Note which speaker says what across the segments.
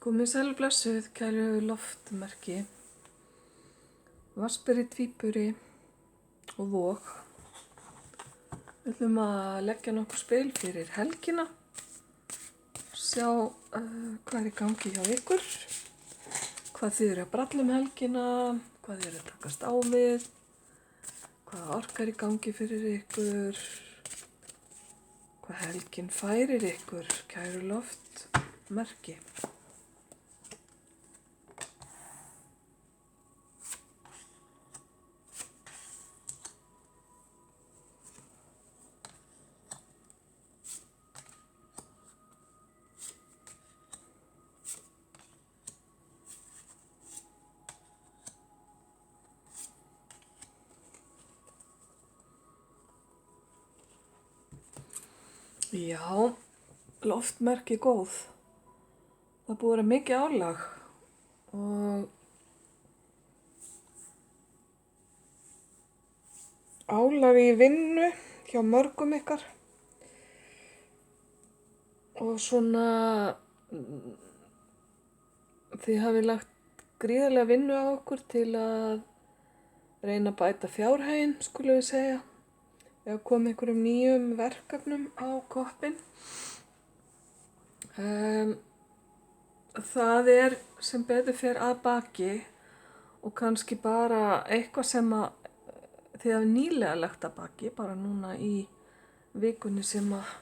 Speaker 1: Komið sæl og blessuð, kæru loftmerki, Vatnsberi, Tvíburi og Vog. Við ætlum að leggja nokkur spil fyrir helgina, sjá hvað er í gangi hjá ykkur, hvað þið eru að bralla um helgina, hvað þið eru að takast á við, hvað orka er í gangi fyrir ykkur, hvað helgin færir ykkur, kæru loftmerki. Já, loftmerki góð. Það búið að vera mikið álag og álag í vinnu hjá mörgum ykkar og svona þið hafið lagt gríðarlega vinnu á okkur til að reyna að bæta fjárhaginn, skulum við segja, eða koma einhverjum nýjum verkefnum á koppinn. Það er sem betur fer að baki og kannski bara eitthvað sem að þið hafið nýlega lagt að baki, bara núna í vikunni sem að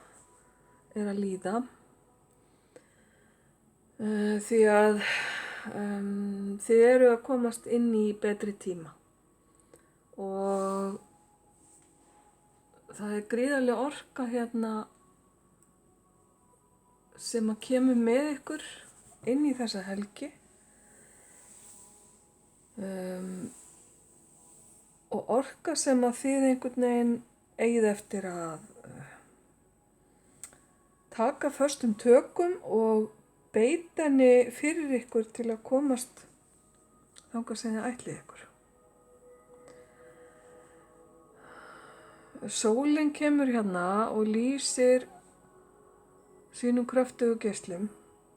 Speaker 1: er að líða. Því að þið eru að komast inn í betri tíma og það er gríðarlega orka hérna sem að kemur með ykkur inn í þessa helgi og orka sem að þið einhvern veginn eigið eftir að taka föstum tökum og beita henni fyrir ykkur til að komast þangað sem þið ætlið ykkur. Sólin kemur hérna og lýsir sínum kröftugu geislum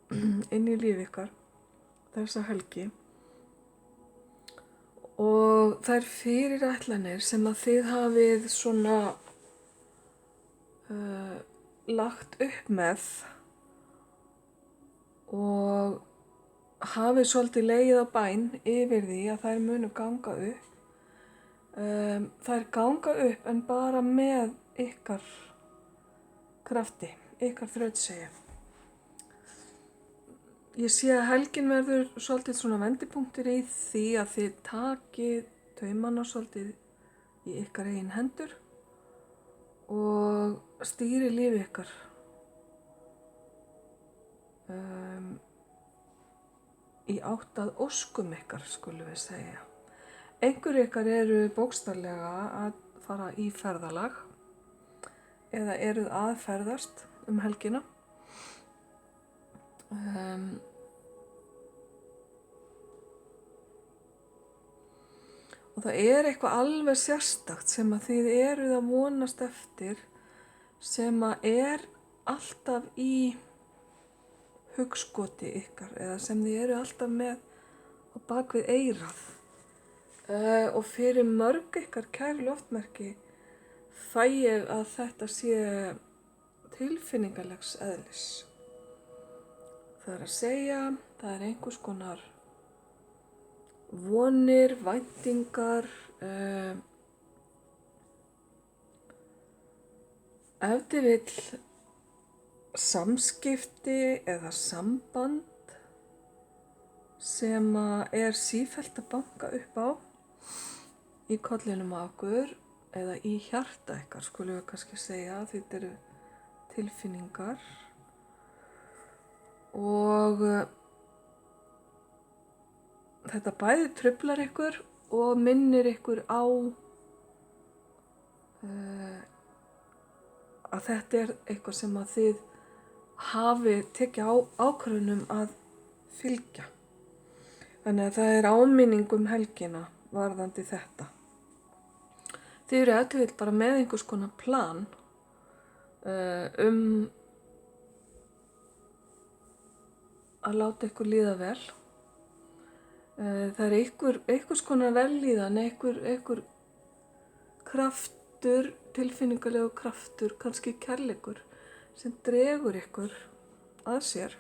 Speaker 1: inn í líf ykkar þessa helgi og þær fyrirætlanir sem að þið hafið svona lagt upp með og hafið svolítið legið á bæn yfir því að þær munu ganga upp. Þær ganga upp en bara með ykkar krafti, ykkar þrautseigju. Ég sé að helgin verður svolítið svona vendipunktur í því að þið takið taumana svolítið í ykkar eigin hendur og stýri lífi ykkar. Í átt að óskum ykkar, skulum við segja. Einhverjir ykkar eru bókstaflega að fara í ferðalag eða eruð að ferðast um helgina. Og það er eitthvað alveg sérstakt sem að þið eruð að vonast eftir sem að er alltaf í hugskoti ykkar eða sem þið eru alltaf með á bakvið eyrað. Og fyrir mörg ykkar kæru loftmerki fæ ég að þetta sé tilfinningalegs eðlis. Það er að segja, það er einhvers konar vonir, væntingar, ef þið vill samskipti eða samband sem er sífellt að banka upp á í kollinum á okkur eða í hjarta ykkar, skulum við kannski segja, þetta eru tilfinningar og þetta bæði truflar ykkur og minnir ykkur á að þetta er eitthvað sem að þið hafi tekið ákvörðun að fylgja. Þannig að það er áminning helgina varðandi þetta. Þið eru ef til vill bara með einhvers konar plan að láta ykkur líða vel. Það einhvers konar vellíðan, einhver kraftur, tilfinningalegu kraftur, kannski kærleikur sem dregur ykkur að sér.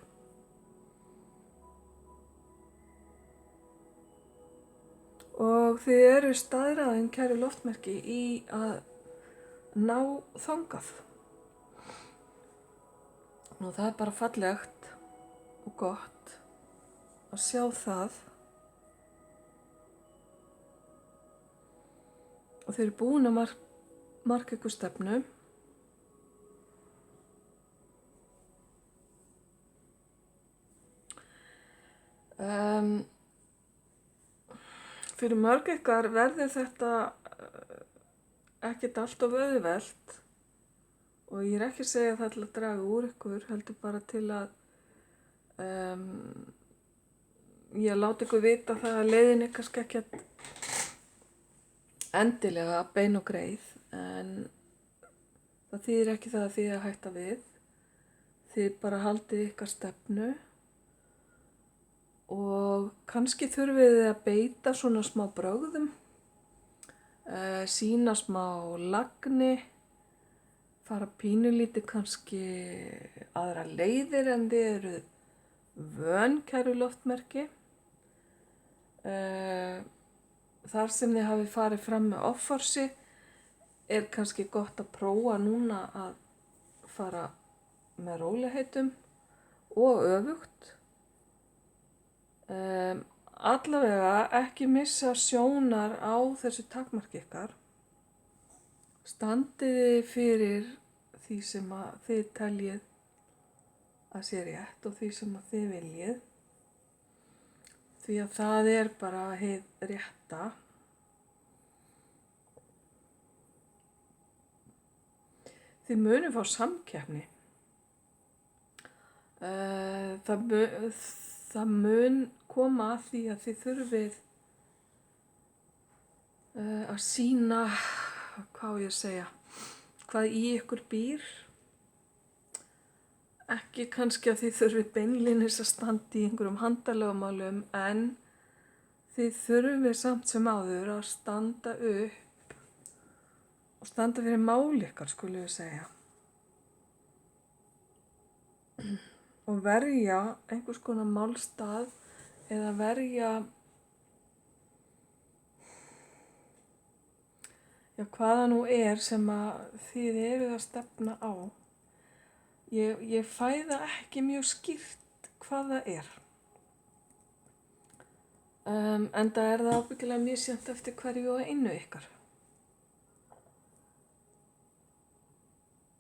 Speaker 1: Og þið eru staðráðin, kæru loftmerki, í að ná þangað. Nú það er bara fallegt og gott að sjá það. Og þeir eru búin að marka ykkur stefnu. Fyrir mörg ykkar verður þetta ekkert allt of auðvelt og ég er ekki að segja það til að draga úr ykkur, heldur bara til að ég láti ykkur vita það að leiðin er kannski ekkert endilega bein og greið, en það þýðir ekki það að þið að hætta við. Þið bara haldið ykkar stefnu og kannski þurfið þið að beita svona smá brögðum, sýna smá lagni, fara pínulítið kannski aðra leiðir en þið eru vön, kæru loftmerki. Þar sem þið hafi farið fram með offorsi er kannski gott að prófa núna að fara með rólegheitum og öfugt. Allavega ekki missa sjónar á þessu takmarki ykkar. Standiði fyrir því sem að þið teljið að sé rétt og því sem að þið viljið. Því að það er bara hið rétta. Þið munið fá samkeppni. Það mun koma að því að þið þurfið að sýna, hvað á ég að segja, hvað í ykkur býr. Ekki kannski að þið þurfið beinlínis að standa í einhverjum handalögumálum, en þið þurfið samt sem áður að standa upp og standa fyrir máli ykkar, skulum við segja. Og verja einhvers konar málstað eða verja hvaða nú er sem að þið eruð að stefna á. Ég fæ það ekki mjög skýrt hvað það er. Enda er það ábyggilega misjafnt eftir hverju og einu ykkar.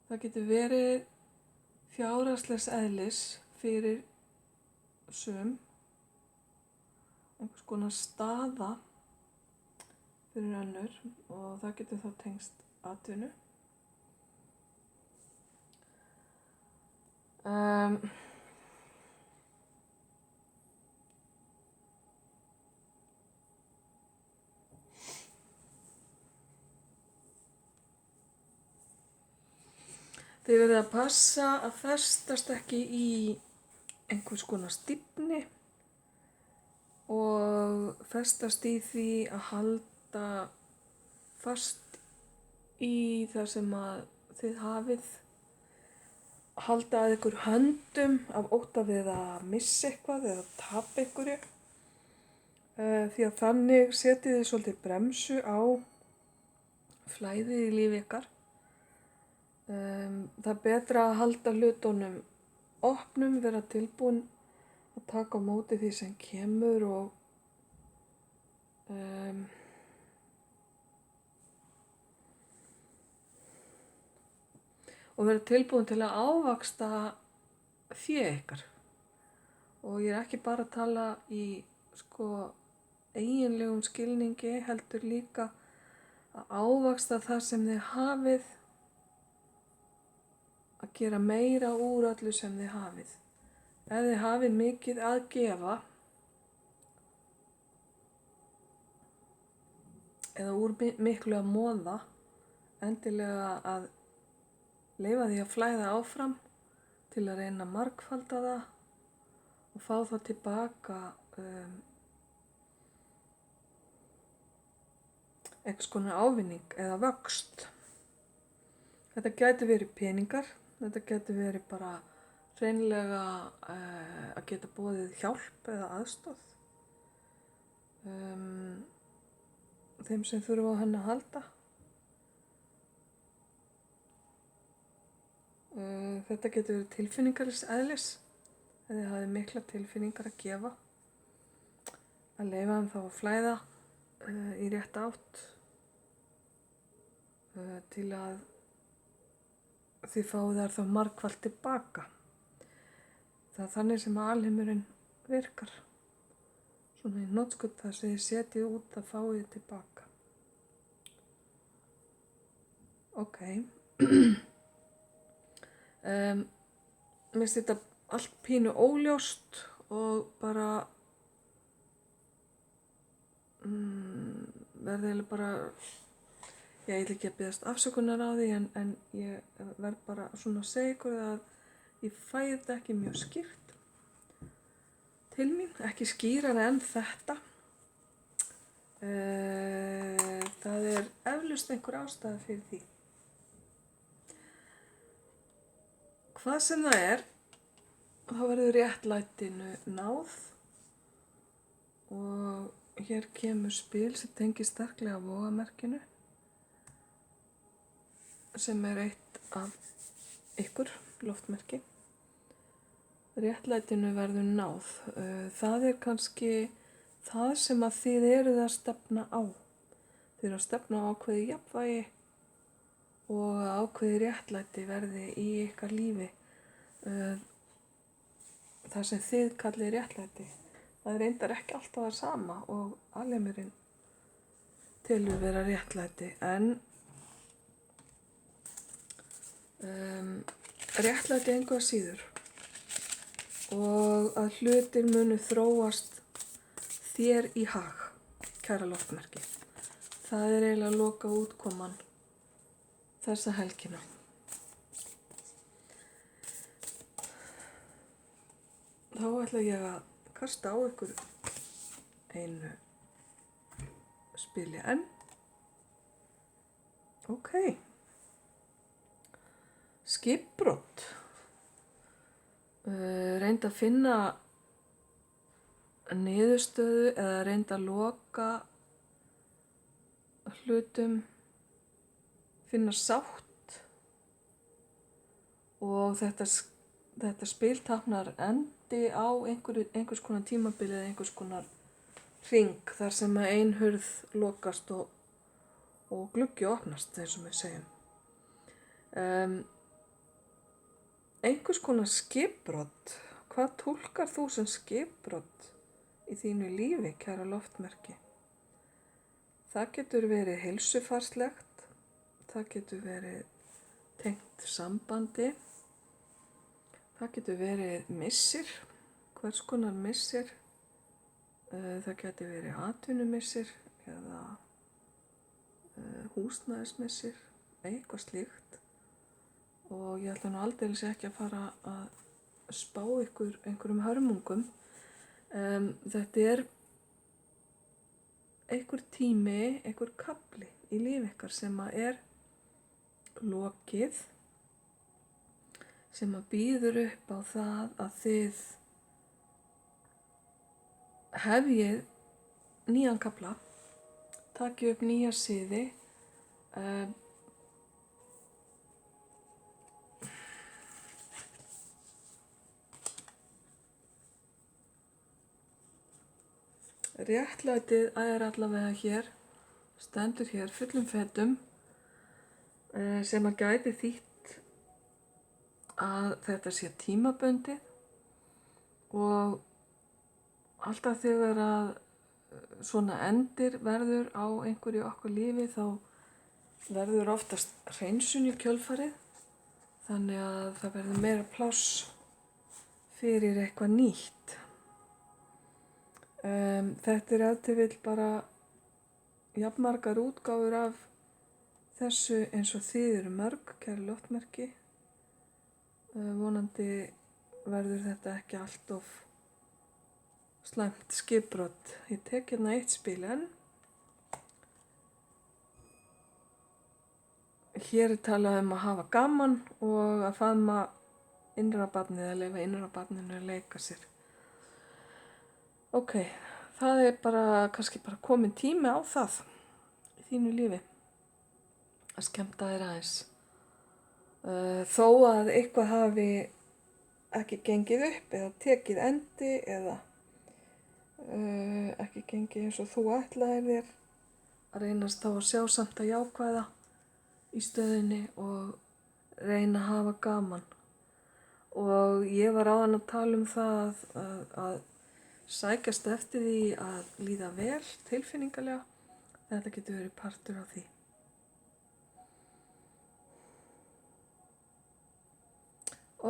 Speaker 1: Það getur verið fjárhagslegs eðlis fyrir sum, einhvers konar staða fyrir önnur, og það getur þá tengst atvinnu. Þið verðið að passa að festast ekki í einhvers konar stífni og festast í því að halda fast í það sem að þið hafið. Halda að ykkur höndum af ótta við að missa eitthvað eða tapa einhverju. Því að þannig setið þið svolítið bremsu á flæðið í lífi ykkar. Það er betra að halda hlutunum opnum, vera tilbúin að taka á móti því sem kemur og vera tilbúin til að ávaxta fé ykkar. Og ég er ekki bara að tala í eiginlegum skilningi, heldur líka að ávaxta það sem þið hafið, að gera meira úr öllu sem þið hafið. Ef þið hafið mikið að gefa eða úr miklu að moða, endilega að leyfa því að flæða áfram til að reyna að margfalda það og fá það tilbaka einhvers konar ávinning eða vöxt. Þetta gæti verið peningar, þetta gæti verið bara hreinlega að geta boðið hjálp eða aðstoð þeim sem þurfa á henni að halda. Þetta getur verið tilfinningarlegs eðlis, ef þið hafið mikla tilfinningar að gefa, að leyfa þeim þá að flæða í rétt átt til að þið fáið þær þá margfalt tilbaka. Það er þannig sem alheimurinn virkar. Svona í hnotskurn þar sem þið setjið út að fáið þið tilbaka. Ok. Mér finnst þetta allt pínu óljóst og bara verði eiginlega bara, ég ætla ekki að biðjast afsökunar á því en ég verð bara svona að segja ykkur að ég fæ þetta ekki mjög skýrt til mín, ekki skýrara en þetta. Það er eflaust einhver ástæða fyrir því. Hvað sem það er, þá verður réttlætinu náð og hér kemur spil sem tengir sterklega vogamerkinu sem er eitt af ykkur loftmerki. Réttlætinu verður náð. Það er kannski það sem að þið eruð að stefna á. Þið eru að stefna á ákveðið jafnvægi og ákveðið réttlæti verði í ykkar lífi. Það sem þið kallið réttlæti, það er reyndar ekki alltaf það sama og alheimurinn telur vera réttlæti, en réttlæti engu að síður og að hlutir munu þróast þér í hag, kæra loftmerki. Það er eiginlega loka útkoman þessa helgina. Þá ætla ég að kasta á ykkur einu spili enn. Ok. Skipbrot. Reynd að finna niðurstöðu eða reynd að loka hlutum, finna sátt og þetta spil táknar endi á einhvers konar tímabili eða einhvers konar hring þar sem að ein hurð lokast og gluggi opnast, eins og við segjum. Einhvers konar skipbrot. Hvað túlkar þú sem skipbrot í þínu lífi, kæra loftmerki? Það getur verið heilsufarslegt, það getur verið tengt sambandi, það getur verið missir, hvers konar missir, það getur verið atvinnumissir eða húsnæðismissir, eitthvað slíkt. Og ég ætla nú aldeilis ekki að fara að spá ykkur einhverjum hörmungum. Þetta er einhver tími, einhver kafli í lífi ykkar sem að er lokið, sem að býður upp á það að þið hefjið nýjan kafla, takið upp nýja siði, réttlætið er allavega hér, stendur hér fullum fetum, sem að gæti þýtt að þetta sé tímabundið og alltaf þegar að svona endir verður á einhverju okkar lífi þá verður oftast hreinsun í kjölfarið, þannig að það verður meira pláss fyrir eitthvað nýtt. Þetta er ef til vill bara jafnmargar útgáfur af þessu eins og þið eru mörg, kæri loftmerki. Vonandi verður þetta ekki allt of slæmt skipbrot. Ég tek hérna eitt spil enn. Hér er talað um að hafa gaman og að faðma innra barnið eða leyfa innra barninu að leika sér. Ok, það er kannski bara komin tími á það í þínu lífi að skemmta þér aðeins. Þó að eitthvað hafi ekki gengið upp eða tekið endi eða ekki gengið eins og þú ætlaðir þér, að reynast þá að sjá samt að jákvæða í stöðinni og reyna að hafa gaman. Og ég var áðan að tala um það að sækjast eftir því að líða vel tilfinningalega. Þetta getur verið partur af því.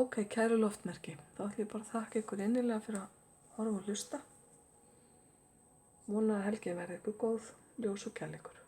Speaker 1: Ok, kæru loftmerki. Þá ætlum ég bara að þakka ykkur innilega fyrir að horfa og hlusta. Vona að helgin verði ykkur góð, ljós og kærleikur.